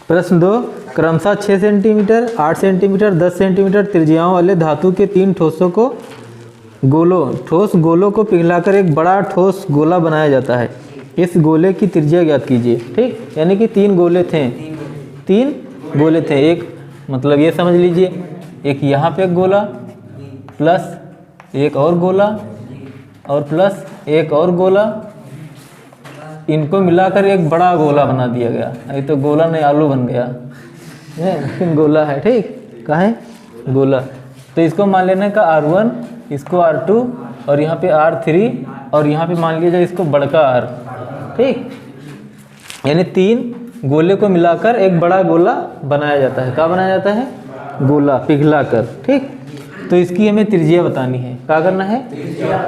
प्रश्न 2, क्रमशः 6 centimetre, 8 centimetre, 10 centimetre त्रिज्याओं वाले धातु के 3 ठोस गोलों को पिघलाकर एक बड़ा ठोस गोला बनाया जाता है। इस गोले की त्रिज्या ज्ञात कीजिए। ठीक, यानी कि 3 गोले थे, 3 गोले थे। एक मतलब ये समझ लीजिए, एक यहाँ पे एक गोला प्लस एक और गोला और प्लस एक और गोला, इनको मिलाकर एक बड़ा गोला बना दिया गया। ये तो गोला नहीं आलू बन गया है, गोला है। ठीक, कहाँ है गोला। तो इसको मान लेना का R1, इसको R2 और यहाँ पे R3 और यहाँ पे मान लिया जाए इसको बड़का R। ठीक, यानी 3 गोले को मिलाकर एक बड़ा गोला बनाया जाता है। क्या बनाया जाता है? गोला पिघला कर। ठीक, तो इसकी हमें त्रिज्या बतानी है। क्या करना है?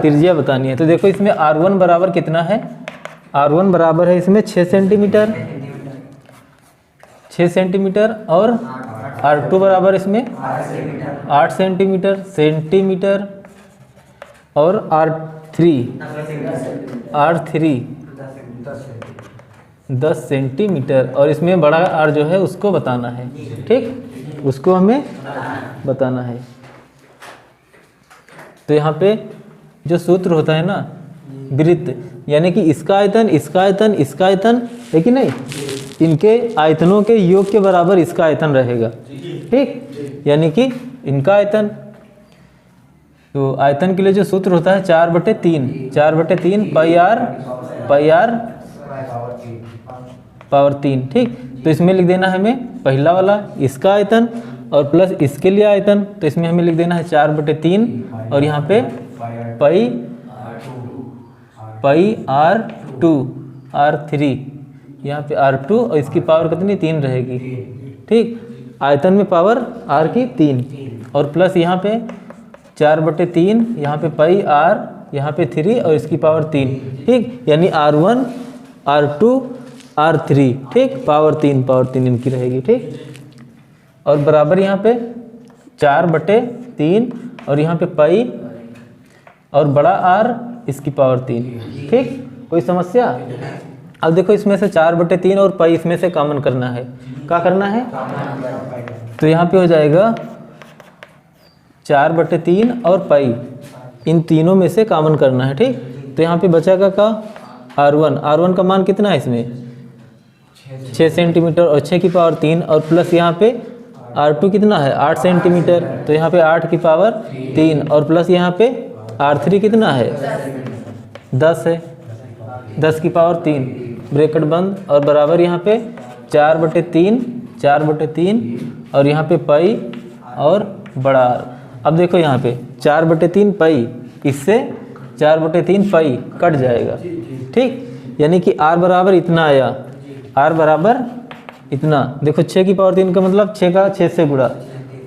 त्रिज्या बतानी है। तो देखो इसमें R1 बराबर कितना है? R1 बराबर है इसमें 6 सेंटीमीटर, 6 सेंटीमीटर और R2 बराबर इसमें 8 सेंटीमीटर और R3 10 सेंटीमीटर और इसमें बड़ा R जो है उसको बताना है। ठीक, उसको हमें बताना है। तो यहाँ पे जो सूत्र होता है ना वृत्त, यानी कि इसका आयतन इसका आयतन इसका आयतन है कि नहीं, इनके आयतनों के योग के बराबर इसका आयतन रहेगा। ठीक, यानी कि इनका आयतन, तो आयतन के लिए जो सूत्र होता है 4/3 पाई r पावर 3। ठीक, तो इसमें लिख देना है हमें पहला वाला इसका आयतन और प्लस इसके लिए आयतन, तो इसमें हमें लिख देना है 4/3 और यहाँ पे पाई R2 R3, यहाँ पे R2 और इसकी पावर कितनी 3 रहेगी। ठीक, आयतन में पावर R की 3 और प्लस यहाँ पे 4/3, यहाँ पे पाई R, यहाँ पे 3 और इसकी पावर 3। ठीक, यानी R1 R2 R3। ठीक, पावर 3 इनकी रहेगी। ठीक, और बराबर यहाँ पे 4/3 और यहाँ पे पाई और बड़ा R इसकी पावर 3। ठीक, कोई समस्या? अब देखो इसमें से 4/3 और पाई इसमें से कॉमन करना है। क्या करना है? तो यहाँ पे हो जाएगा 4/3 और पाई, इन तीनों में से कॉमन करना है। ठीक, तो यहाँ पे बचेगा का R1 का मान कितना है इसमें 6 सेंटीमीटर और 6 की पावर 3 और प्लस यहाँ पे R2 कितना है 8 सेंटीमीटर, तो यहाँ पे 8 की पावर 3 और प्लस यहाँ पे R3 कितना है 10 है, 10 की पावर 3 ब्रैकेट बंद और बराबर यहाँ पे 4/3 और यहाँ पे पाई और बड़ा R। अब देखो यहाँ पे 4/3 पाई, इससे 4/3 पाई कट जाएगा। ठीक, यानी कि R बराबर इतना आया, R बराबर इतना। देखो 6 की पावर 3 का मतलब 6 का 6 से गुणा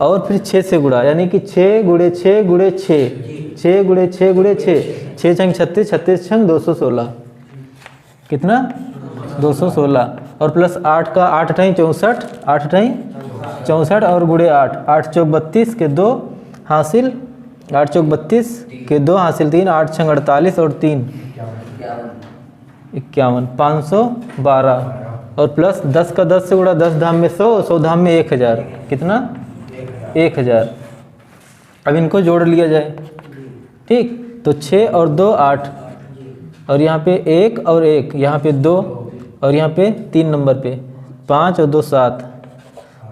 और फिर 6 से गुणा, यानी कि 6 × 6 × 6, 6 × 6 × 6, 6 छंग 36, 36 छंग 216, कितना 216 और प्लस 8 का 8 × 64, 8 × 64 और गुणे 8, 8 चौक 32 के 2 हासिल, 8 चौक 32 के 2 हासिल 3, 8 छंग 48 और 3 51, 512 और प्लस 10 का 10 से गुणा, 10 धाम में 100, 100 धाम में 1000, कितना 1000। अब इनको जोड़ लिया जाए। ठीक, तो 6 और 2 8 और यहाँ पे 1 और 1, यहाँ पे 2 और यहाँ पे 3 नंबर पे 5 और 2 7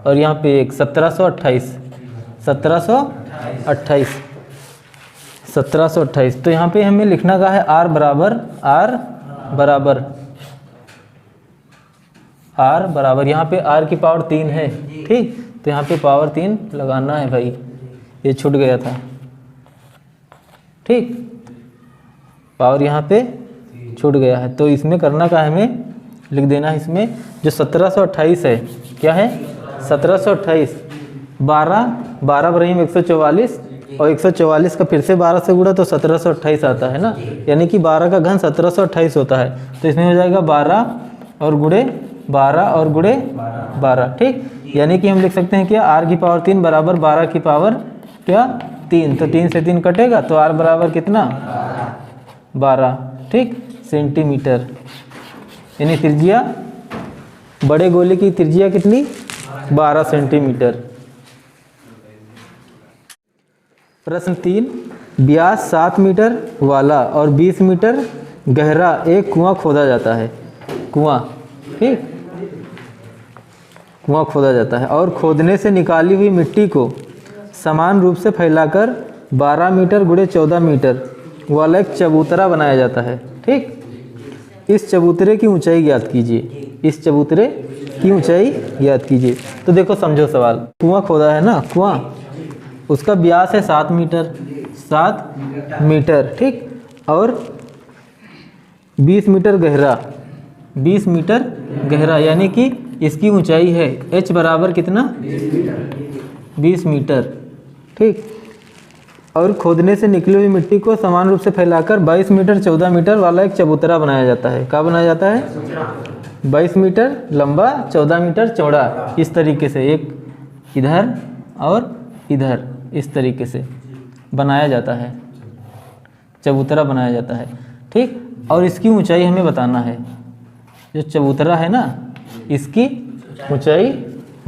और यहाँ पे 1, 1728, 1728। तो यहाँ पे हमें लिखना का है R बराबर यहाँ पे R की पावर 3 है। ठीक, तो यहाँ पे पावर 3 लगाना है भाई, ये छूट गया था। ठीक, पावर यहाँ पे छूट गया है, तो इसमें करना का है हमें लिख देना है इसमें जो 1728 है, क्या है 1728, 12 बराबर 144 और 144 का फिर से 12 से गुणा तो 1728 आता है ना, यानी कि 12 का घन 1728 होता है। तो इसमें हो जाएगा 12 और गुणे 12। ठीक, यानी कि हम लिख सकते हैं क्या R की पावर 3 बराबर 12 की पावर क्या 3, तो 3 से 3 कटेगा तो R बराबर कितना 12। ठीक, सेंटीमीटर, यानी त्रिज्या बड़े गोले की त्रिज्या कितनी? 12 सेंटीमीटर। प्रश्न 3, व्यास 7 मीटर वाला और 20 मीटर गहरा एक कुआं खोदा जाता है। कुआं, ठीक, कुआं खोदा जाता है और खोदने से निकाली हुई मिट्टी को समान रूप से फैलाकर 12 मीटर गुणे 14 मीटर वाला एक चबूतरा बनाया जाता है। ठीक, इस चबूतरे की ऊंचाई ज्ञात कीजिए। इस चबूतरे की ऊंचाई ज्ञात कीजिए। तो देखो समझो सवाल, कुआं खोदा है ना, कुआं, उसका व्यास है 7 मीटर, 7 मीटर, ठीक, और 20 मीटर गहरा, 20 मीटर गहरा, यानी कि इसकी ऊंचाई है h बराबर कितना? 20 मीटर, ठीक, और खोदने से निकली हुई मिट्टी को समान रूप से फैलाकर 22 मीटर 14 मीटर वाला एक चबूतरा बनाया जाता है। क्या बनाया जाता है? 22 मीटर लंबा, 14 मीटर चौड़ा, इस तरीके से, एक इधर और इधर, इस तरीके से बनाया जाता है, चबूतरा बनाया जाता है। ठीक, और इसकी ऊंचाई हमें बताना है। जो चबूतरा है ना, इसकी ऊंचाई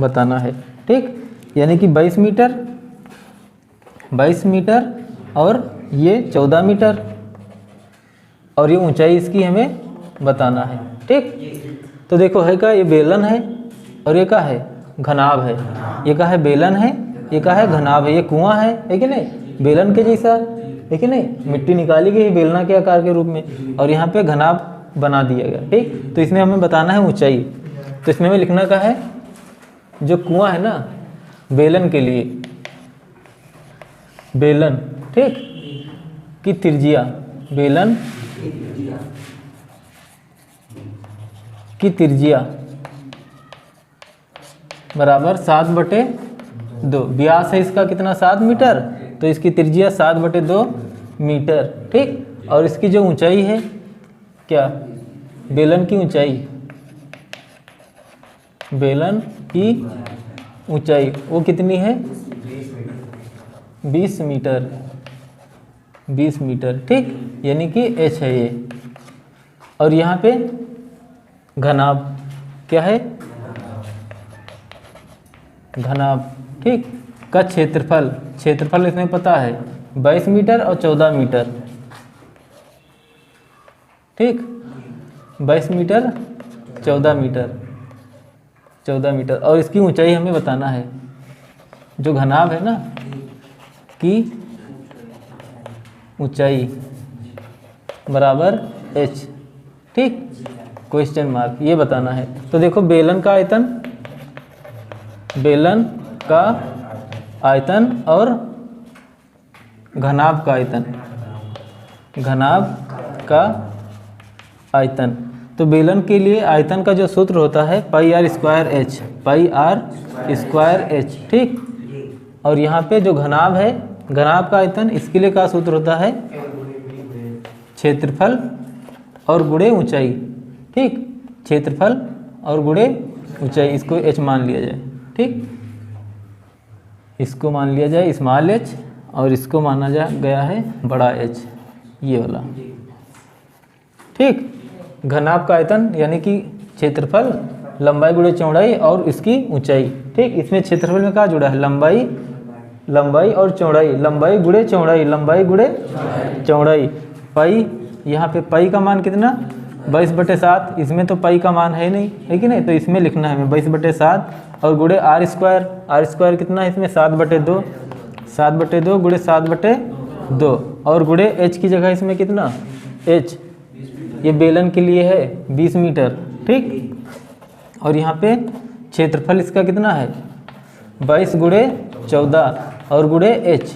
बताना है। ठीक, यानी कि 22 मीटर, 22 मीटर और ये 14 मीटर, और ये ऊंचाई इसकी हमें बताना है। ठीक, तो देखो है क्या, ये बेलन है और ये क्या है? घनाभ है। ये क्या है? बेलन है, ये क्या है? घनाभ है। ये कुआं है कि नहीं? बेलन के जैसा है कि नहीं? मिट्टी निकाली गई बेलना के आकार के रूप में, और यहाँ पे घनाभ बना दिया गया। ठीक, तो इसमें हमें बताना है ऊंचाई। तो इसमें हमें लिखना क्या है? जो कुआं है ना, बेलन के लिए, बेलन, ठीक, की त्रिज्या, बेलन की त्रिज्या बराबर 7/2। व्यास है इसका कितना? 7 मीटर, तो इसकी त्रिज्या 7/2 मीटर। ठीक, और इसकी जो ऊंचाई है, क्या? बेलन की ऊंचाई, बेलन की ऊंचाई वो कितनी है? 20 मीटर, 20 मीटर। ठीक, यानी कि h है ये। और यहाँ पे घनाभ क्या है? घनाभ, ठीक, का क्षेत्रफल, क्षेत्रफल इसमें पता है 22 मीटर और 14 मीटर। ठीक, 22 मीटर 14 मीटर, 14 मीटर, और इसकी ऊंचाई हमें बताना है। जो घनाभ है ना, की ऊंचाई बराबर h। ठीक, क्वेश्चन मार्क, ये बताना है। तो देखो बेलन का आयतन, बेलन का आयतन और घनाभ का आयतन, घनाभ का आयतन। तो बेलन के लिए आयतन का जो सूत्र होता है πr²h, πr²h। ठीक, और यहाँ पे जो घनाभ है, घनाभ का आयतन, इसके लिए क्या सूत्र होता है? क्षेत्रफल और गुणे ऊंचाई। ठीक, क्षेत्रफल और गुणे ऊंचाई, इसको h मान लिया जाए। ठीक, इसको मान लिया जाए स्मॉल h, और इसको माना गया है बड़ा H, ये वाला। ठीक, घनाभ का आयतन यानी कि क्षेत्रफल, लंबाई गुणे चौड़ाई और इसकी ऊंचाई। ठीक, इसमें क्षेत्रफल में क्या जुड़ा है? लंबाई, लंबाई और चौड़ाई, लंबाई गुणे चौड़ाई, लंबाई गुणे चौड़ाई। पाई, यहाँ पे पाई का मान कितना? 22/7। इसमें तो पाई का मान है नहीं, है कि नहीं? तो इसमें लिखना है हमें 22/7, और गुणे r², r² कितना है इसमें? 7/2, 7/2 गुणे 7/2, और गुणे h की जगह इसमें कितना? h, ये बेलन के लिए है 20 मीटर। ठीक, और यहाँ पे क्षेत्रफल इसका कितना है? 22 गुणे 14 और गुणे h।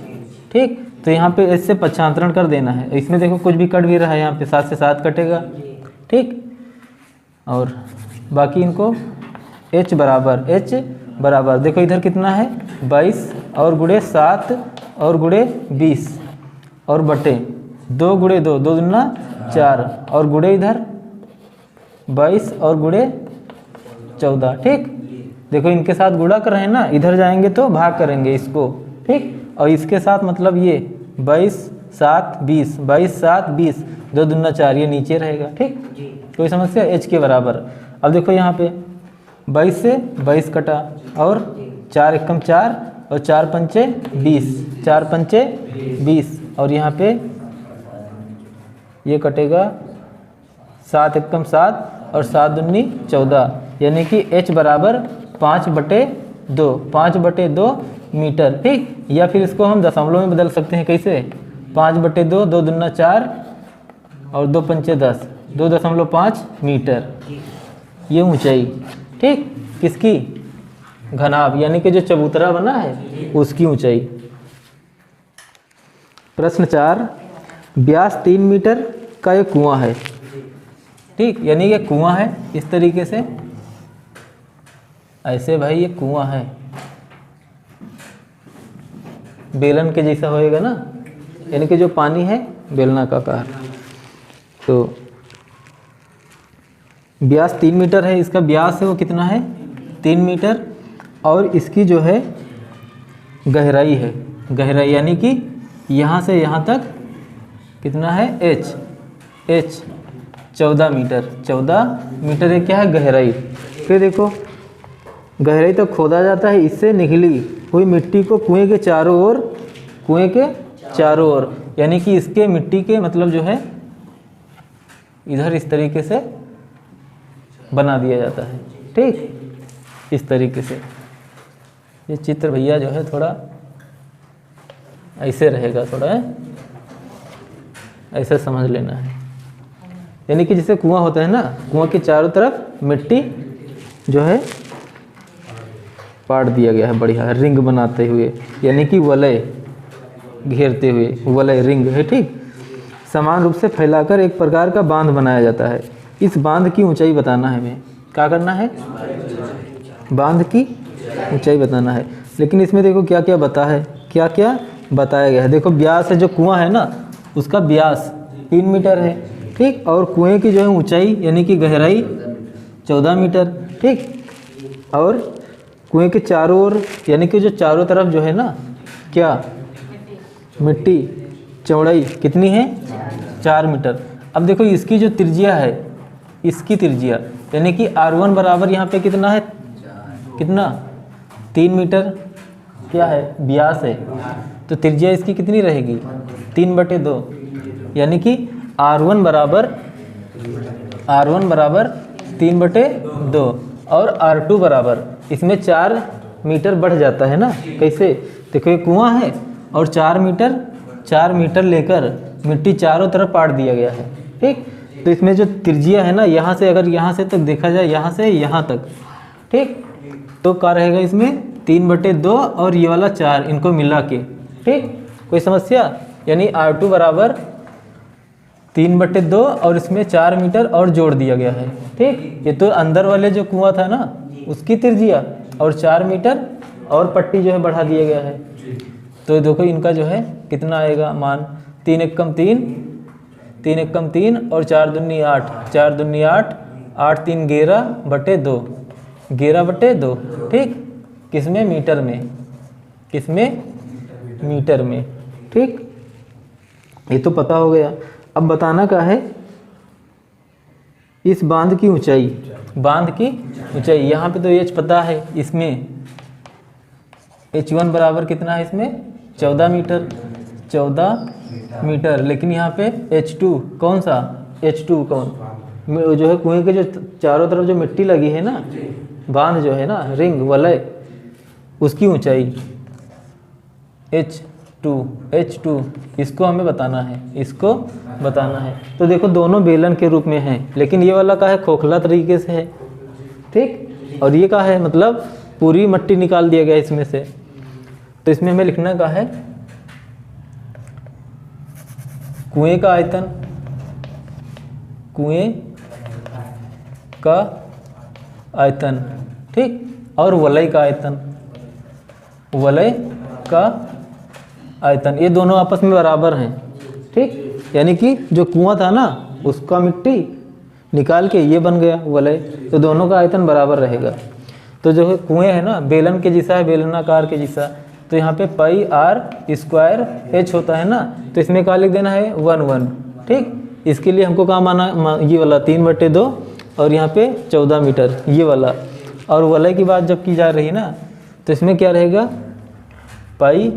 ठीक, तो यहाँ पे h से पक्षांतरण कर देना है। इसमें देखो कुछ भी कट भी रहा है, यहाँ पे 7 से 7 कटेगा। ठीक, और बाकी इनको h बराबर देखो इधर कितना है? 22 और गुणे 7 और गुणे 20 और बटे 2 गुणे 2, 2 दूना 4, और गुणे इधर 22 और गुणे 14। ठीक, देखो इनके साथ गुणा कर रहे हैं ना, इधर जाएंगे तो भाग करेंगे इसको। ठीक, और इसके साथ मतलब ये 22 7 20, 22 7 20, 2 दूना 4, ये नीचे रहेगा। ठीक, कोई समस्या? h के बराबर। अब देखो यहाँ पे 22 से 22 कटा, और 4 एकम 4 और 4 पंचे 20, 4 पंचे 20, और यहाँ पे ये कटेगा 7 एकम 7 और 7 दूनी 14, यानी कि h बराबर 5/2, 5/2 मीटर। ठीक, या फिर इसको हम दशमलव में बदल सकते हैं। कैसे? 5/2, 2 दूना 4 और 2 पंचे 10, 2.5 मीटर ये ऊंचाई। ठीक, किसकी? घनाभ यानी कि जो चबूतरा बना है उसकी ऊंचाई। प्रश्न 4, व्यास 3 मीटर का एक कुआं है। ठीक, यानी कि कुआं है इस तरीके से, ऐसे भाई ये कुआं है, बेलन के जैसा होएगा ना, यानी कि जो पानी है बेलनाकार। तो व्यास 3 मीटर है, इसका व्यास है वो कितना है? 3 मीटर, और इसकी जो है गहराई है, गहराई यानी कि यहाँ से यहाँ तक कितना है? h 14 मीटर, 14 मीटर है क्या है? गहराई। फिर देखो गहराई तो खोदा जाता है, इससे निकली हुई मिट्टी को कुएं के चारों ओर, कुएं के चारों ओर, यानी कि इसके मिट्टी के मतलब जो है इधर इस तरीके से बना दिया जाता है। ठीक, इस तरीके से ये चित्र भैया जो है थोड़ा ऐसे रहेगा, थोड़ा ऐसे समझ लेना है। यानी कि जैसे कुआं होता है ना, कुआं के चारों तरफ मिट्टी जो है पाट दिया गया है बढ़िया रिंग बनाते हुए, यानी कि वलय घेरते हुए, वलय रिंग है। ठीक, समान रूप से फैलाकर एक प्रकार का बांध बनाया जाता है। इस बांध की ऊंचाई बताना है। हमें क्या करना है? बांध की ऊंचाई बताना है। लेकिन इसमें देखो क्या क्या बता है, क्या क्या बताया गया है। देखो व्यास है, जो कुआं है ना उसका व्यास 3 मीटर है। ठीक, और कुएं की जो है ऊंचाई यानी कि गहराई 14 मीटर। ठीक, और कुएं के चारों ओर यानी कि जो चारों तरफ जो है ना क्या मिट्टी, चौड़ाई कितनी है? 4 मीटर। अब देखो इसकी जो त्रिज्या है, इसकी त्रिज्या यानी कि R1 बराबर यहाँ पे कितना है? कितना? 3 मीटर क्या है? व्यास है। तो त्रिज्या इसकी कितनी रहेगी? 3/2, यानी कि R1 बराबर 3/2 और R2 बराबर इसमें 4 मीटर बढ़ जाता है ना। कैसे? देखो ये कुआं है और 4 मीटर लेकर मिट्टी चारों तरफ पाट दिया गया है। ठीक, तो इसमें जो त्रिज्या है ना, यहाँ से अगर यहाँ से तक देखा जाए, यहाँ से यहाँ तक, ठीक, तो क्या रहेगा इसमें? 3/2 और ये वाला 4, इनको मिला के। ठीक, कोई समस्या? यानी R2 बराबर 3/2 और इसमें 4 मीटर और जोड़ दिया गया है। ठीक, ये तो अंदर वाले जो कुआं था ना उसकी त्रिज्या और 4 मीटर और पट्टी जो है बढ़ा दिया गया है। तो देखो इनका जो है कितना आएगा मान? 3 एकम 3 और 4 दूनी 8, 4 दूनी 8, 8 3 11/2, 11/2। ठीक, किसमें? मीटर में, किसमें? मीटर में। ठीक, ये तो पता हो गया। अब बताना क्या है? इस बांध की ऊंचाई, बांध की ऊंचाई। यहाँ पे तो h पता है, इसमें H1 बराबर कितना है? इसमें 14 मीटर, 14 मीटर। लेकिन यहाँ पे H2 कौन सा? H2 कौन? जो है कुएं के जो चारों तरफ जो मिट्टी लगी है ना, बांध जो है ना, रिंग वलय, उसकी ऊंचाई H2, इसको हमें बताना है, इसको बताना है। तो देखो दोनों बेलन के रूप में हैं, लेकिन ये वाला का है खोखला तरीके से है। ठीक, और ये का है मतलब पूरी मिट्टी निकाल दिया गया इसमें से। तो इसमें हमें लिखना का है कुएं का आयतन, कुएं का आयतन। ठीक, और वलय का आयतन, वलय का आयतन, ये दोनों आपस में बराबर हैं। ठीक, यानी कि जो कुआं था ना उसका मिट्टी निकाल के ये बन गया वलय, तो दोनों का आयतन बराबर रहेगा। तो जो है कुएं है ना बेलन के जैसा है, बेलनाकार के जैसा, तो यहाँ पे πr² होता है ना, तो इसमें क्या लिख देना है? 1 ठीक, इसके लिए हमको कहाँ माना? ये वाला 3/2 और यहाँ पे 14 मीटर ये वाला। और वलय की बात जब की जा रही है ना, तो इसमें क्या रहेगा, पाई,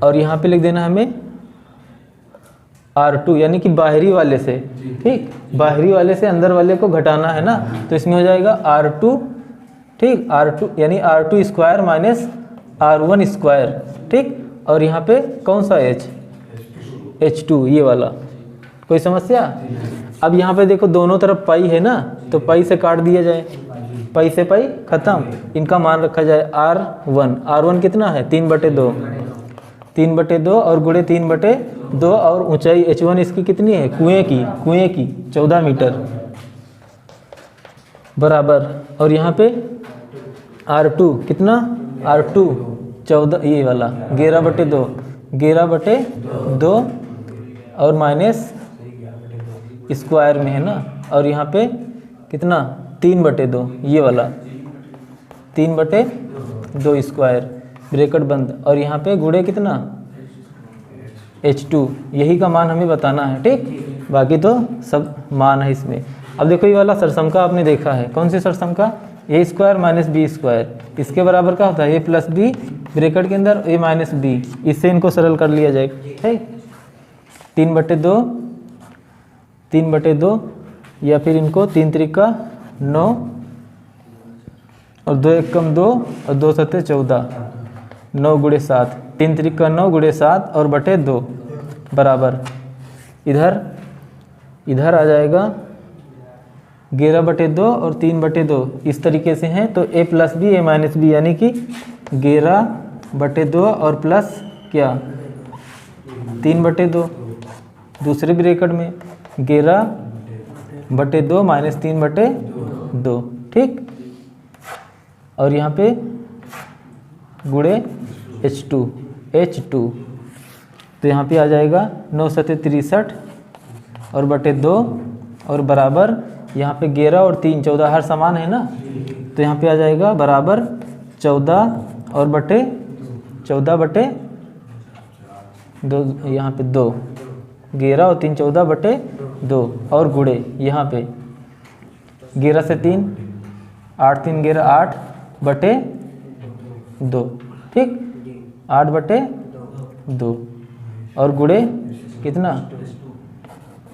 और यहाँ पे लिख देना हमें R2, यानी कि बाहरी वाले से, ठीक, बाहरी वाले से अंदर वाले को घटाना है ना, तो इसमें हो जाएगा R2, ठीक, R2 यानी R2 square minus R1 square, ठीक, और यहाँ पे कौन सा H2 ये वाला। कोई समस्या? अब यहाँ पे देखो दोनों तरफ पाई है ना, तो पाई से काट दिया जाए, पाई से पाई खत्म, इनका मान रखा जाए R1 कितना है 3/2, 3/2 और गुणे 3/2, और ऊंचाई H1 इसकी कितनी है, कुएं की 14 मीटर बराबर, और यहाँ पे R2 कितना, R2 14 ये वाला 11/2 और माइनस स्क्वायर में है ना, और यहाँ पे कितना 3/2 ये वाला 3/2 स्क्वायर ब्रैकेट बंद, और यहाँ पे गुणे कितना H2, यही का मान हमें बताना है, ठीक, बाकी तो सब मान है इसमें। अब देखो ये वाला सरसमका आपने देखा है, कौन सी सरसमका, A square minus B square, इसके बराबर क्या होता है A प्लस बी ब्रैकेट के अंदर A माइनस बी, इससे इनको सरल कर लिया जाए, ठीक, 3/2 या फिर इनको 3 त्रिका 9 और 2 एकम 2 और 2 सत्ते 14, 9 गुणे 7, 3 त्रिका 9 गुणे 7 और बटे 2 बराबर, इधर आ जाएगा 11/2 और 3/2, इस तरीके से हैं, तो A plus B A minus B, यानी कि 11/2 और प्लस क्या 3/2, दूसरे ब्रैकेट में 11/2 माइनस 3/2, ठीक, और यहाँ पे गुणे H2, तो यहाँ पे आ जाएगा 9 सत्ते 63 और बटे 2 और बराबर, यहाँ पे 11 और 3 14, हर समान है ना, तो यहाँ पे आ जाएगा बराबर 14 और बटे 2, यहाँ पे 2, 11 और 3 14/2 और गुणे यहाँ पे 11 से 3 8 3 11 8/2, ठीक, 8/2 और गुणे कितना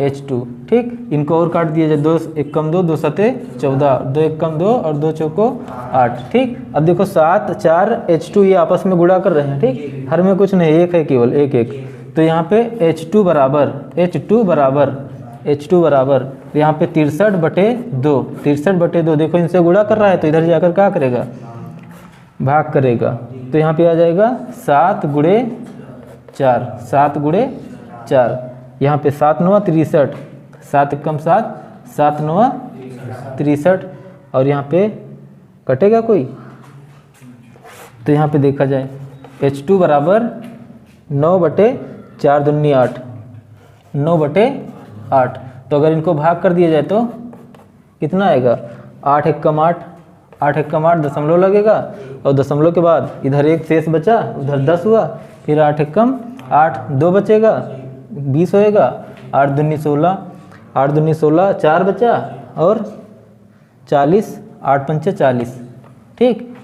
H2, ठीक, इनको और काट दिया जाए, 2 एकम 2 2 सत्ते 14, 2 एकम 2 और 2 चौको 8, ठीक। अब देखो 7 4 H2 ये आपस में गुणा कर रहे हैं, ठीक, हर में कुछ नहीं, एक है केवल एक, तो यहाँ पे H2 बराबर यहाँ पे 63/2, देखो इनसे गुणा कर रहा है, तो इधर जाकर क्या करेगा, भाग करेगा, तो यहाँ पे आ जाएगा 7 गुणे 4, यहाँ पे 7 9 63, 7 एकम 7 7 9 63, और यहाँ पे कटेगा कोई, तो यहाँ पे देखा जाए H2 बराबर 9/4 दूनी 8, 9/8, तो अगर इनको भाग कर दिया जाए तो कितना आएगा, 8 एकम 8 दशमलव लगेगा, और दशमलव के बाद इधर एक शेष बचा, उधर 10 हुआ, फिर 8 एकम 8 2 बचेगा 20 होएगा, 8 दूनी 16, 4 बचा और 40, 8 पंचे 40, ठीक,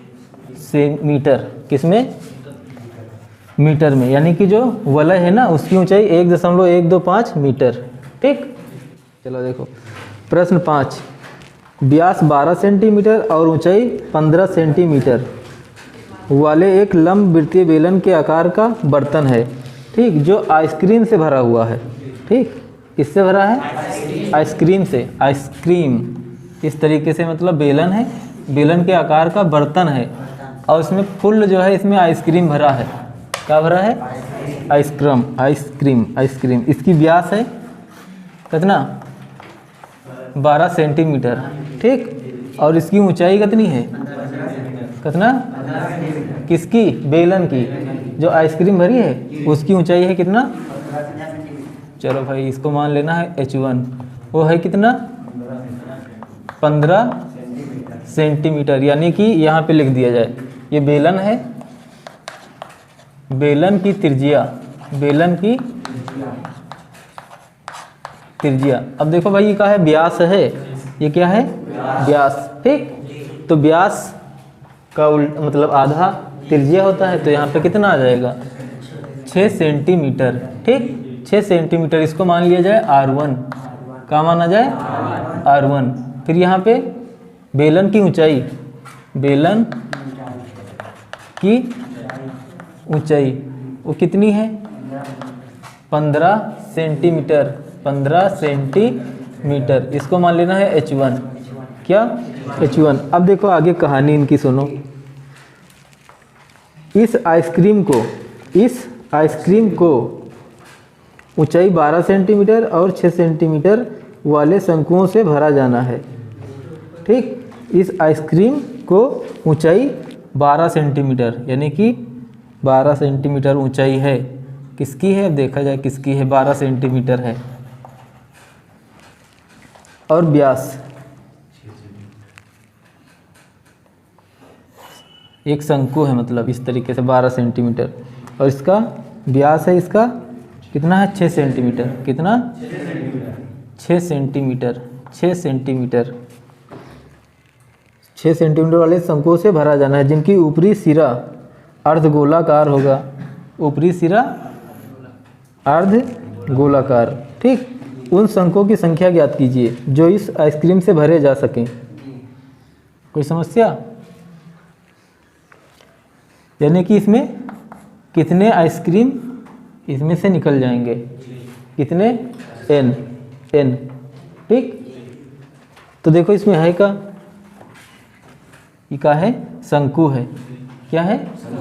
सेंटीमीटर, किसमें मीटर में, यानी कि जो वलय है ना उसकी ऊंचाई 1.125 मीटर, ठीक। चलो देखो प्रश्न 5, व्यास 12 सेंटीमीटर और ऊंचाई 15 सेंटीमीटर वाले एक लंबवृत्तीय बेलन के आकार का बर्तन है, ठीक, जो आइसक्रीम से भरा हुआ है, ठीक, किससे भरा है, आइसक्रीम से, आइसक्रीम इस तरीके से, मतलब बेलन है, बेलन के आकार का बर्तन है, और इसमें फुल जो है इसमें आइसक्रीम भरा है, क्या भरा है, आइसक्रीम, इसकी व्यास है कितना 12 सेंटीमीटर, ठीक, और इसकी ऊंचाई कितनी है, कितना, किसकी, बेलन की, जो आइसक्रीम भरी है उसकी ऊंचाई है कितना, चलो भाई इसको मान लेना है H1, वो है कितना 15 सेंटीमीटर, यानी कि यहाँ पे लिख दिया जाए, ये बेलन है, बेलन की त्रिज्या, अब देखो भाई ये क्या है, व्यास है, ये क्या है, व्यास, ठीक, तो व्यास का मतलब आधा त्रिज्या होता है, तो यहाँ पे कितना आ जाएगा 6 सेंटीमीटर। ठीक, 6 सेंटीमीटर इसको मान लिया जाए R1, क्या माना जाए R1। फिर यहाँ पे बेलन की ऊंचाई, बेलन की ऊंचाई वो कितनी है 15 सेंटीमीटर, 15 सेंटीमीटर, इसको मान लेना है H1। क्या H1। अब देखो आगे कहानी इनकी सुनो। इस आइसक्रीम को ऊंचाई 12 सेंटीमीटर और 6 सेंटीमीटर वाले शंकुओं से भरा जाना है। ठीक, इस आइसक्रीम को ऊंचाई 12 सेंटीमीटर, यानी कि 12 सेंटीमीटर ऊंचाई है। किसकी है, अब देखा जाए किसकी है, 12 सेंटीमीटर है। और व्यास, एक शंकु है, मतलब इस तरीके से 12 सेंटीमीटर, और इसका व्यास है, इसका कितना है 6 सेंटीमीटर। कितना 6 सेंटीमीटर, 6 सेंटीमीटर, 6 सेंटीमीटर वाले शंकुओं से भरा जाना है, जिनकी ऊपरी सिरा अर्धगोलाकार होगा। ऊपरी सिरा अर्धगोलाकार। ठीक, उन शंकुओं की संख्या ज्ञात कीजिए जो इस आइसक्रीम से भरे जा सकें। कोई समस्या? यानी कि इसमें कितने आइसक्रीम इसमें से निकल जाएंगे, कितने n। ठीक, तो देखो इसमें है का, ये क्या है, शंकु है। क्या है,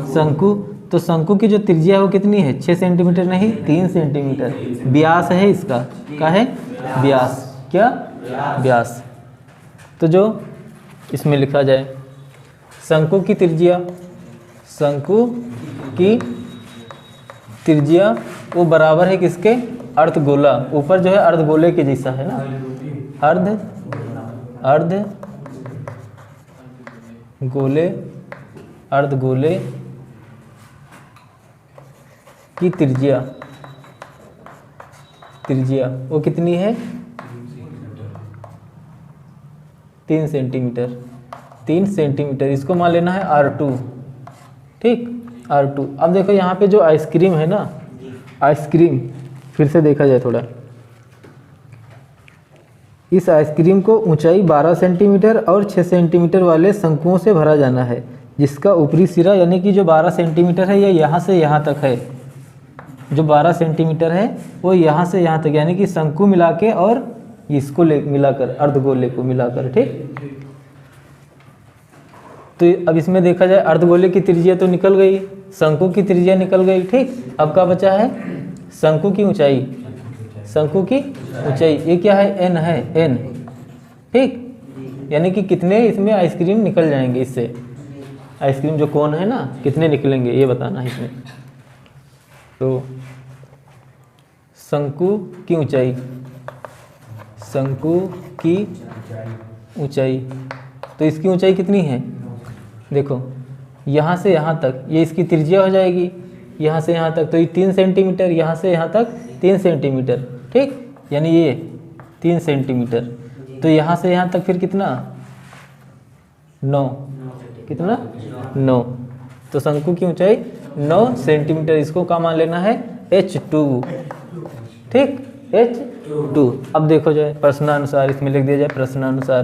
शंकु। तो शंकु की जो त्रिज्या है वो कितनी है 6 सेंटीमीटर नहीं 3 सेंटीमीटर। व्यास है इसका, क्या है व्यास, क्या व्यास। तो जो इसमें लिखा जाए शंकु की त्रिज्या, शंकु की त्रिज्या वो बराबर है किसके, अर्धगोला। ऊपर जो है अर्धगोले के जैसा है ना, अर्धगोले की त्रिज्या वो कितनी है 3 सेंटीमीटर, 3 सेंटीमीटर। इसको मान लेना है R2। ठीक, R2। अब देखो यहाँ पे जो आइसक्रीम है ना, आइसक्रीम फिर से देखा जाए थोड़ा। इस आइसक्रीम को ऊंचाई 12 सेंटीमीटर और 6 सेंटीमीटर वाले शंकुओं से भरा जाना है, जिसका ऊपरी सिरा यानी कि जो 12 सेंटीमीटर है, ये यहाँ से यहाँ तक है। जो 12 सेंटीमीटर है वो यहाँ से यहाँ तक, यानी कि शंकु मिला के और इसको मिलाकर, अर्धगोले को मिलाकर। ठीक, तो अब इसमें देखा जाए अर्धगोले की त्रिज्या तो निकल गई, शंकु की त्रिज्या निकल गई। ठीक, अब क्या बचा है शंकु की ऊंचाई, शंकु की ऊंचाई ये क्या है n है, n। ठीक, यानी कि कितने इसमें आइसक्रीम निकल जाएंगे, इससे आइसक्रीम जो कोन है ना कितने निकलेंगे ये बताना है इसमें। तो शंकु की ऊंचाई, शंकु की ऊंचाई, तो इसकी ऊंचाई कितनी है देखो, यहाँ से यहाँ तक ये इसकी त्रिज्या हो जाएगी, यहाँ से यहाँ तक तो ये 3 सेंटीमीटर, यहाँ से यहाँ तक 3 सेंटीमीटर। ठीक, यानी ये 3 सेंटीमीटर, तो यहाँ से यहाँ तक फिर कितना 9, कितना 9। तो शंकु की ऊंचाई 9 सेंटीमीटर, इसको क्या मान लेना है H2। ठीक, H2। अब देखो जाए प्रश्नानुसार, इसमें लिख दिया जाए प्रश्नानुसार,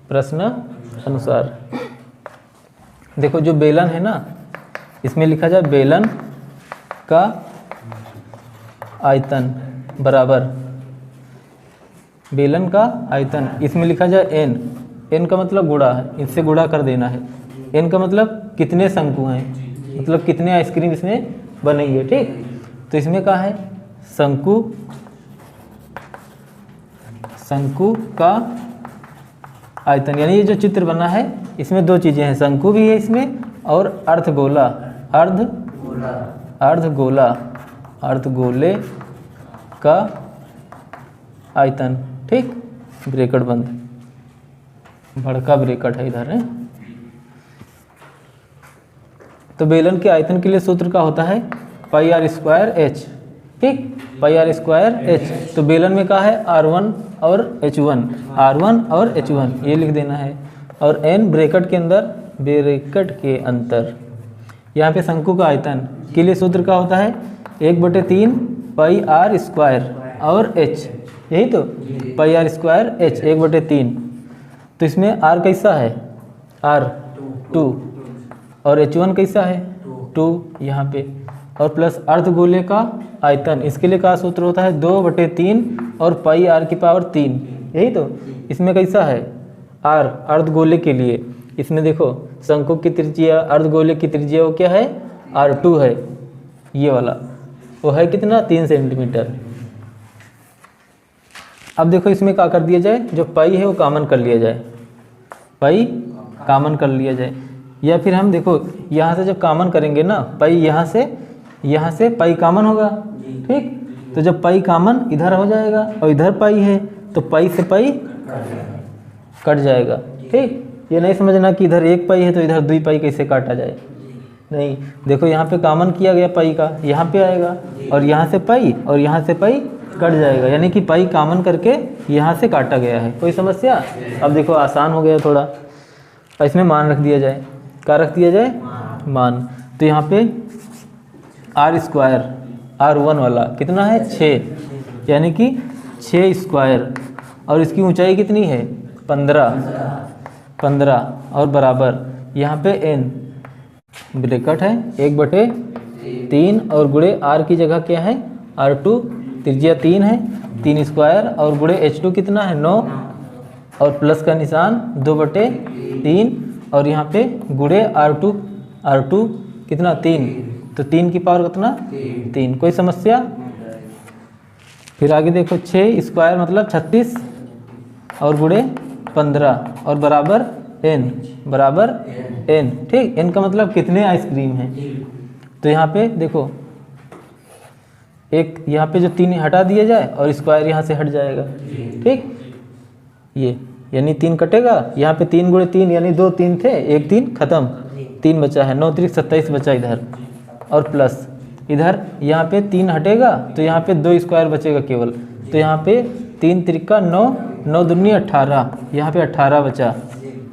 प्रश्न अनुसार। देखो जो बेलन है ना, इसमें लिखा जाए बेलन का आयतन बराबर, बेलन का आयतन, इसमें लिखा जाए n का मतलब गुणा है, इससे गुणा कर देना है। n का मतलब कितने शंकु हैं, मतलब कितने आइसक्रीम इसमें बनेंगे। ठीक, तो इसमें क्या है शंकु का आयतन, यानी ये जो चित्र बना है इसमें 2 चीज़ें हैं, शंकु भी है इसमें और अर्धगोला, अर्धगोले का आयतन। ठीक, ब्रैकेट बंद, बड़का ब्रैकेट है इधर है। तो बेलन के आयतन के लिए सूत्र का होता है πr² h। ठीक, पाई आर स्क्वायर एच। तो बेलन में क्या है, R1 और H1, R1 और H1 ये लिख देना है। और n ब्रैकेट के अंतर यहाँ पे शंकु का आयतन के लिए सूत्र क्या होता है, 1/3 पाई आर स्क्वायर और h, यही तो पाई आर स्क्वायर h 1/3। तो इसमें r कैसा है, r 2 और H1 कैसा है 2 यहाँ पे, और प्लस अर्धगोले का आयतन, इसके लिए क्या सूत्र होता है 2/3 और पाई r की पावर 3, यही तो। इसमें कैसा है r अर्धगोले के लिए, इसमें देखो शंकु की त्रिज्या, अर्धगोले की त्रिज्या वो क्या है R2 है, ये वाला वो है कितना 3 सेंटीमीटर। अब देखो इसमें क्या कर दिया जाए, जो पाई है वो कॉमन कर लिया जाए, पाई कॉमन कर लिया जाए, या फिर हम देखो यहाँ से जब कॉमन करेंगे ना पाई, यहाँ से पाई कॉमन होगा, ठीक। तो जब पाई कॉमन इधर हो जाएगा और इधर पाई है तो पाई से पाई कट जाएगा, ठीक। ये नहीं समझना कि इधर 1 पाई है तो इधर 2 पाई कैसे काटा जाए, नहीं। देखो यहाँ पे कॉमन किया गया पाई का, यहाँ पे आएगा और यहाँ से पाई और यहाँ से पाई कट जाएगा, यानी कि पाई कॉमन करके यहाँ से काटा गया है। कोई समस्या? अब देखो आसान हो गया थोड़ा। इसमें मान रख दिया जाए, क्या रख दिया जाए, मान। तो यहाँ पे आर स्क्वायर R1 वाला कितना है 6, यानी कि 6 स्क्वायर, और इसकी ऊंचाई कितनी है 15 और बराबर यहाँ पे n ब्रैकेट है 1/3 और गुणे r की जगह क्या है R2, त्रिज्या 3 है, 3 स्क्वायर और गुणे H2 कितना है 9 और प्लस का निशान 2/3 और यहाँ पे गुणे R2 कितना 3, तो 3 की पावर कितना 3। कोई समस्या? फिर आगे देखो 6 स्क्वायर मतलब 36 और गुणे 15 और बराबर n, ठीक। n का मतलब कितने आइसक्रीम हैं। तो यहाँ पे देखो एक यहाँ पे जो 3 हटा दिया जाए और स्क्वायर यहाँ से हट जाएगा, ठीक। ये यानी 3 कटेगा, यहाँ पे 3 गुणे 3 यानी 2 3 थे, 1 3 खत्म, 3 बचा है, 9 3 27 बचा इधर, और प्लस इधर यहाँ पे 3 हटेगा तो यहाँ पे 2 स्क्वायर बचेगा केवल। तो यहाँ पे 3 त्रिका 9, 9 दूनी 18, यहाँ पे 18 बचा,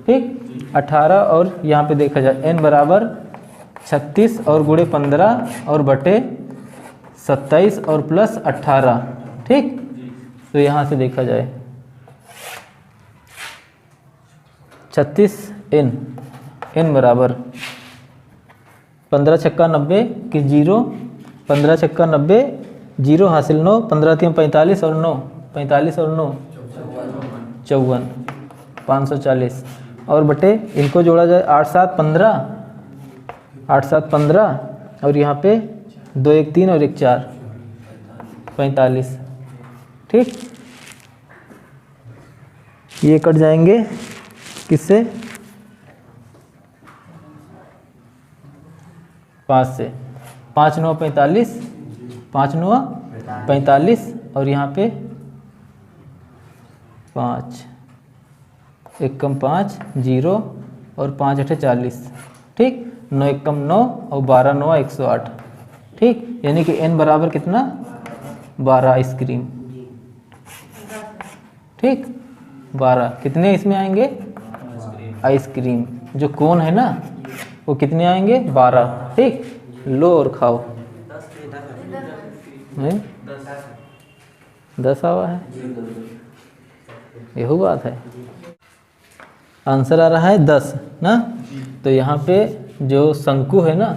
ठीक। 18 और यहाँ पे देखा जाए n बराबर 36 और गुणे 15 और बटे 27 और प्लस 18, ठीक। तो यहाँ से देखा जाए 36 n बराबर 15 छक्का 90 कि 0, 15 छक्का 90 0 हासिल 9, 15 3 45 और 9 54 540 और बटे इनको जोड़ा जाए 8 7 15 और यहाँ पे 2 1 3 और 1 4 45, ठीक। ये कट जाएंगे किससे 5 से, 5 9 45, 5 9 45 और यहाँ पे 5 1 कम 5 0 और 5 8 40, ठीक। 9 1 कम 9 और 12 9 108, ठीक। यानी कि n बराबर कितना 12 आइसक्रीम, ठीक। 12 कितने इसमें आएंगे आइसक्रीम, जो कोन है ना वो कितने आएंगे 12, ठीक। लो और खाओ, 10 आवा है, यही बात है। आंसर आ रहा है 10 ना। तो यहाँ पे जो शंकु है ना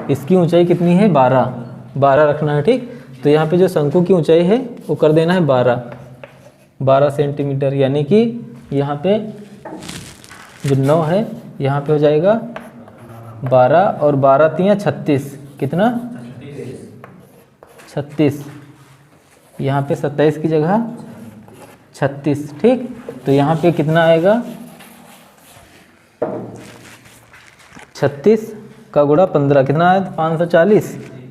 इसकी ऊंचाई कितनी है 12 रखना है, ठीक। तो यहाँ पे जो शंकु की ऊंचाई है वो कर देना है 12 सेंटीमीटर, यानी कि यहाँ पे जो 9 है यहाँ पे हो जाएगा 12 और 12 3 36, कितना 36, यहाँ पे 27 की जगह 36, ठीक। तो यहाँ पे कितना आएगा 36 का गुणा 15 कितना है 540,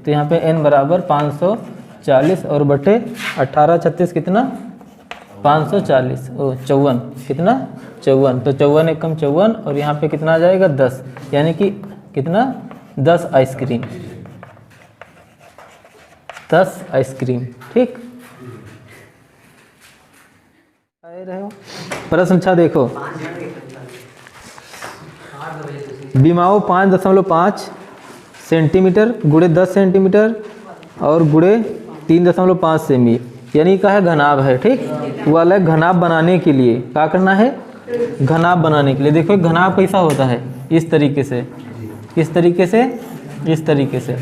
तो यहाँ पे n बराबर 540 और बटे 18 36 कितना 540 54, कितना 54, तो 54 1 कम 54 और यहाँ पे कितना आ जाएगा 10, यानी कि कितना 10 आइसक्रीम। 10 आइसक्रीम। ठीक, आए रहे हो। प्रश्न 6 देखो, विमाओ 5.5 सेंटीमीटर गुणे 10 सेंटीमीटर और गुणे 3.5 सेमी, यानी का है घनाभ है। ठीक, वाला घनाभ बनाने के लिए क्या करना है, घनाभ बनाने के लिए देखो घनाभ कैसा होता है, इस तरीके से, इस तरीके से, इस तरीके से,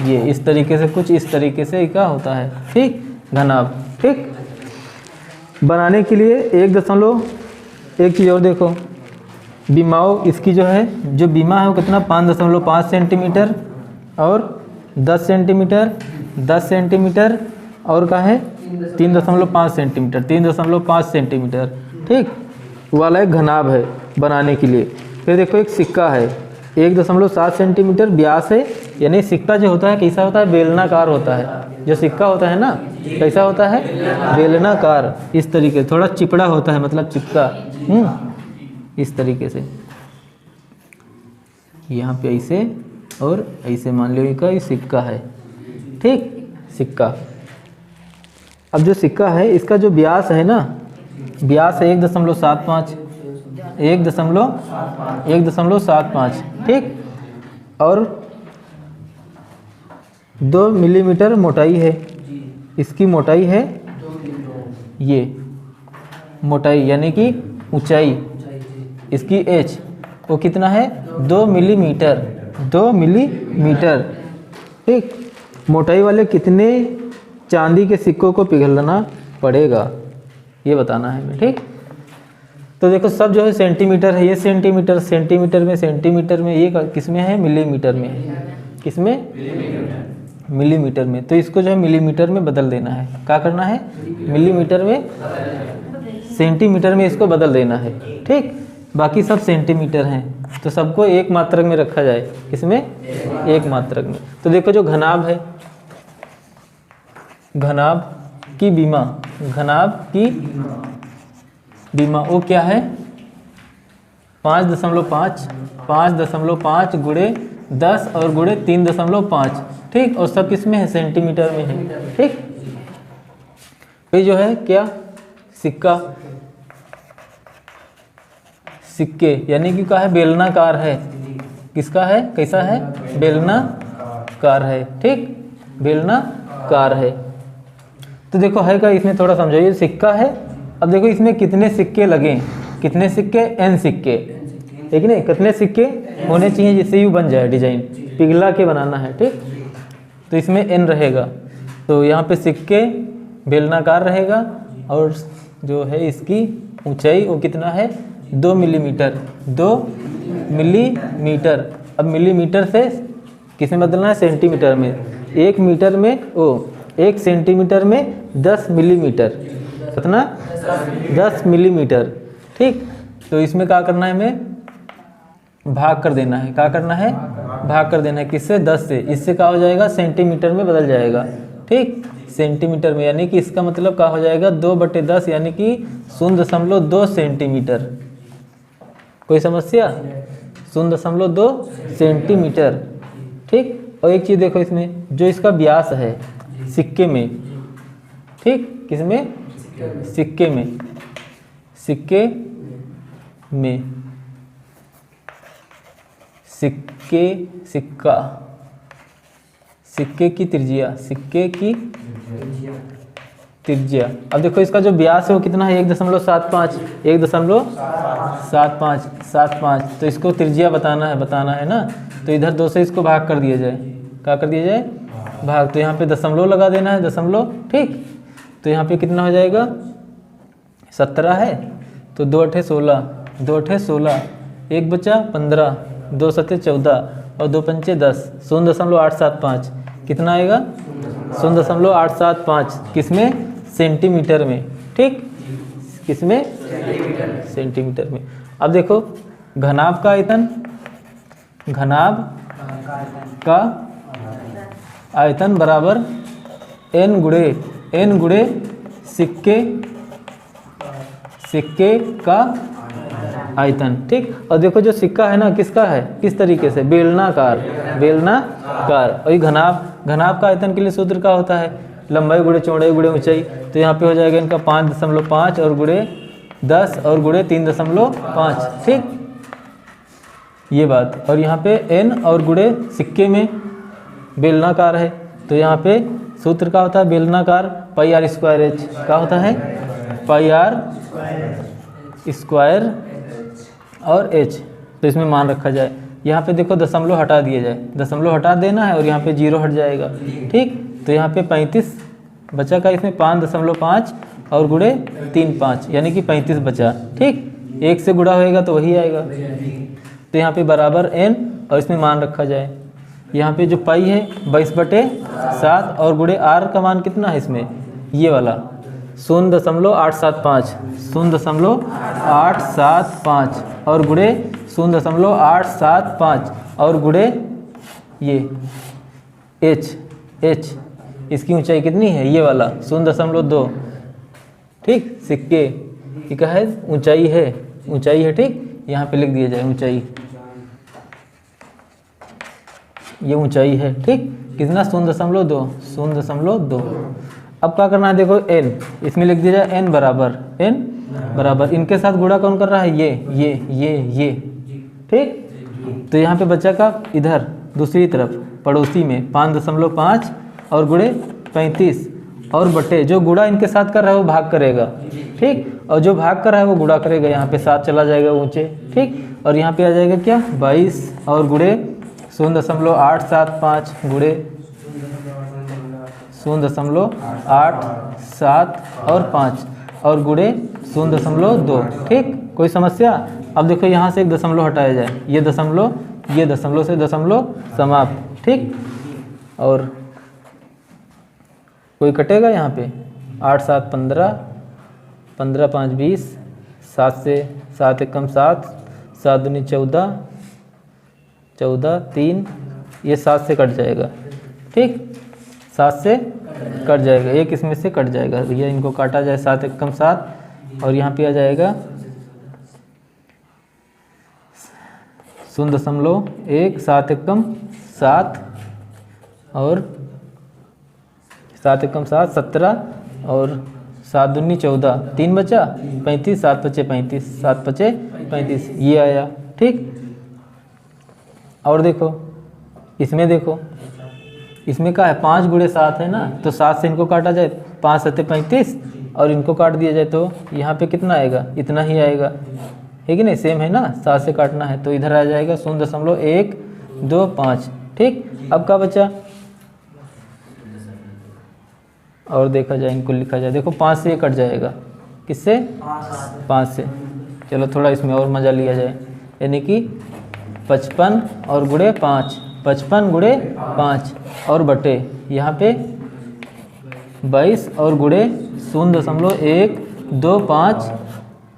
ये इस तरीके से, कुछ इस तरीके से क्या होता है। ठीक, घनाभ। ठीक, बनाने के लिए 1 चीज़ और देखो, विमाओ इसकी जो है, जो बीमा है वो कितना 5.5 सेंटीमीटर और 10 सेंटीमीटर, 10 सेंटीमीटर और का है 3.5 सेंटीमीटर, 3.5 सेंटीमीटर। ठीक, वाला एक घनाभ है बनाने के लिए। फिर देखो एक सिक्का है, 1.7 सेंटीमीटर व्यास है, यानी सिक्का जो होता है कैसा होता है, बेलनाकार होता है। जो सिक्का होता है ना कैसा होता है, बेलनाकार, इस तरीके से, थोड़ा चिपड़ा होता है, मतलब चिपका, इस तरीके से, यहाँ पे ऐसे और ऐसे मान लो ये सिक्का है। ठीक, सिक्का। अब जो सिक्का है इसका जो व्यास है ना, व्यास है 1.75, 1.75। ठीक, और 2 मिलीमीटर मोटाई है, इसकी मोटाई है, ये मोटाई यानी कि ऊंचाई, इसकी एच वो कितना है 2 मिलीमीटर, 2 मिलीमीटर। ठीक, मोटाई वाले कितने चांदी के सिक्कों को पिघलना पड़ेगा, ये बताना है हमें। ठीक, तो देखो सब जो है सेंटीमीटर है, ये सेंटीमीटर, सेंटीमीटर में, सेंटीमीटर में, ये किस में है, मिलीमीटर में है, किस में, मिलीमीटर में। तो इसको जो है मिलीमीटर में बदल देना है, क्या करना है, मिलीमीटर में, सेंटीमीटर में इसको बदल देना है। ठीक, बाकी सब सेंटीमीटर हैं, तो सबको एक मात्रक में रखा जाए, किसमें, एक मात्रक में। तो देखो जो घनाभ है, घनाभ की बीमा, घनाभ की बीमा वो क्या है 5.5 गुणे 10 और गुणे 3.5। ठीक, और सब किस में है, सेंटीमीटर में है। ठीक, ये जो है क्या, सिक्का, सिक्के यानी कि क्या है, बेलनाकार है, किसका है, कैसा है, बेलनाकार है। ठीक, बेलनाकार है। तो देखो है क्या, इसमें थोड़ा समझाइए, सिक्का है। अब देखो इसमें कितने सिक्के लगे, कितने सिक्के, n सिक्के, ठीक नहीं, कितने सिक्के होने चाहिए जिससे यू बन जाए डिजाइन, पिघला के बनाना है। ठीक, तो इसमें n रहेगा, तो यहाँ पे सिक्के बेलनाकार रहेगा और जो है इसकी ऊंचाई वो कितना है 2 मिलीमीटर, 2 मिलीमीटर। अब मिलीमीटर से किस में बदलना है, सेंटीमीटर में। 1 मीटर में 1 सेंटीमीटर में 10 मिलीमीटर, कितना 10 मिलीमीटर। ठीक, तो इसमें क्या करना है, हमें भाग कर देना है, क्या करना है, भाग कर देना है, किससे, 10 से। इससे क्या हो जाएगा, सेंटीमीटर में बदल जाएगा। ठीक, सेंटीमीटर में, यानी कि इसका मतलब क्या हो जाएगा 2/10, यानी कि 0.2 सेंटीमीटर। कोई समस्या, 0.2 सेंटीमीटर। ठीक, और एक चीज़ देखो इसमें, जो इसका व्यास है सिक्के में, ठीक, किसमें, सिक्के में, सिक्के में, सिक्के, सिक्का, सिक्के की त्रिज्या, सिक्के की त्रिज्या। अब देखो इसका जो व्यास है वो कितना है 1.75, 1.75। तो इसको त्रिज्या बताना है ना, तो इधर 2 से इसको भाग कर दिया जाए, क्या कर दिया जाए, भाग। तो यहाँ पे दशमलव लगा देना है, दशमलव। ठीक, तो यहाँ पे कितना हो जाएगा 17 है, तो 2 8 16, 2 8 16, 1 बचा 15, 2 7 14 और 2 5 10, 0.875 कितना आएगा 0.875, किसमें, सेंटीमीटर में। ठीक, किसमें, सेंटीमीटर में। अब देखो घनाभ का आयतन, घनाभ का आयतन बराबर n गुणे सिक्के का आयतन। ठीक, और देखो जो सिक्का है ना किसका है, किस तरीके से, बेलनाकार, बेलनाकार। और ये घनाभ का आयतन के लिए सूत्र क्या होता है, लंबाई गुणे चौड़ाई गुणे ऊंचाई। तो यहाँ पे हो जाएगा इनका 5.5 और गुणे 10 और गुणे 3.5, ठीक ये बात। और यहाँ पे n और गुणे सिक्के में बेलनाकार है, तो यहाँ पे सूत्र क्या होता है, बेलनाकार पाई r स्क्वायर h। क्या होता है, पाई r स्क्वायर और h। तो इसमें मान रखा जाए, यहाँ पे देखो दशमलव हटा दिया जाए, दशमलव हटा देना है और यहाँ पे 0 हट जाएगा, ठीक। तो यहाँ पे 35 बचा का, इसमें 5.5 और गुणे 3.5 यानी कि 35 बचा, ठीक। 1 से गुणा होएगा तो वही आएगा। तो यहाँ पे बराबर n और इसमें मान रखा जाए, यहाँ पे जो पाई है 22/7 और गुणे r का मान कितना है इसमें, ये वाला 0.875, 0.875 और गुणे 0.875 और गुणे ये h, इसकी ऊंचाई कितनी है, ये वाला 0.2, ठीक। सिक्के ये क्या है, ऊंचाई है, ठीक। यहाँ पे लिख दिया जाए ऊंचाई, ये ऊंचाई है, ठीक। कितना 0.2। अब क्या करना है, देखो n, इसमें लिख दिया जाए n बराबर इनके साथ गुणा कौन कर रहा है, ये, ठीक। तो यहाँ पे बच्चा का इधर दूसरी तरफ पड़ोसी में 5.5 और गुणे 35 और बटे जो गुणा इनके साथ कर रहा है वो भाग करेगा, ठीक। और जो भाग कर रहा है वो गुणा करेगा, यहाँ पे 7 चला जाएगा ऊंचे, ठीक। और यहाँ पे आ जाएगा क्या 22 और गुणे 0.875 गुणे 0.87 और 5 और गुणे 0.2, ठीक। कोई समस्या। अब देखो यहाँ से एक दशमलव हटाया जाए, ये दशमलव से दशमलव समाप्त, ठीक। और कोई कटेगा यहाँ पे 8 7 15, 15 5 20, 7 से 7 एकम 7, 7 दूनी 14, 3 ये 7 से कट जाएगा, ठीक। 7 से कट जाएगा, एक इसमें से कट जाएगा भैया, इनको काटा जाए 7 एकम 7 और यहाँ पे आ जाएगा 0.1, 7 एकम 7 और 7 एकम 7 17 और 7 दूनी 14, 3 बचा 35, 7 बचे 35, 7 बचे 35 ये आया, ठीक। और देखो इसमें क्या है 5 गुणे 7 है ना, तो 7 से इनको काटा जाए 5 7 35 और इनको काट दिया जाए तो यहाँ पे कितना आएगा, इतना ही आएगा, है कि नहीं, सेम है ना, 7 से काटना है तो इधर आ जाएगा 0.125, ठीक। अब क्या बचा, और देखा जाए इनको लिखा जाए, देखो 5 से ये कट जाएगा, किससे 5 से। चलो थोड़ा इसमें और मज़ा लिया जाए, यानी कि 55 और गुणे 5, 55 गुणे 5 और बटे यहाँ पे 22 और गुणे 0.125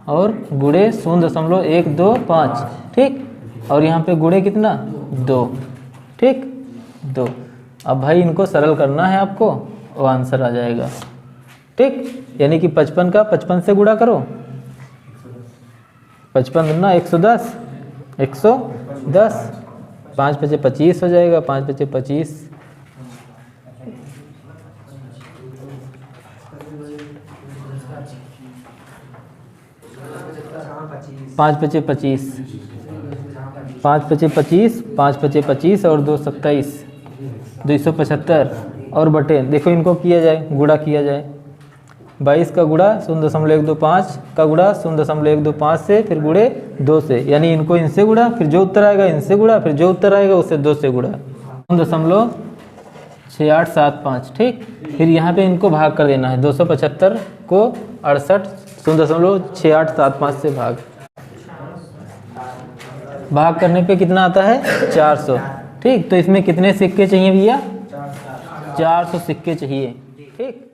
और गुणे 0.125, ठीक। और यहाँ पे गुणे कितना 2, ठीक 2। अब भाई इनको सरल करना है आपको, वो आंसर आ जाएगा, ठीक। यानी कि 55 का 55 से गुणा करो, 55 दूना 110, 5 बचे 25 हो जाएगा, 5 बचे 25, 5 बचे 25, 5 बचे 25, 5 बचे 25 और 2 27, 275 और बटे देखो इनको किया जाए, गुणा किया जाए, 22 का गुणा 0.125 का गुणा 0.125 से फिर गुणे 2 से, यानी इनको इनसे गुणा, फिर जो उत्तर आएगा इनसे गुणा, फिर जो उत्तर आएगा उससे 2 से गुणा, 0.6875, ठीक। फिर यहाँ पे इनको भाग कर देना है, 275 को 68 0.6875 से भाग करने पे कितना आता है 400, ठीक। तो इसमें कितने सिक्के चाहिए भैया, 400 सिक्के चाहिए, ठीक।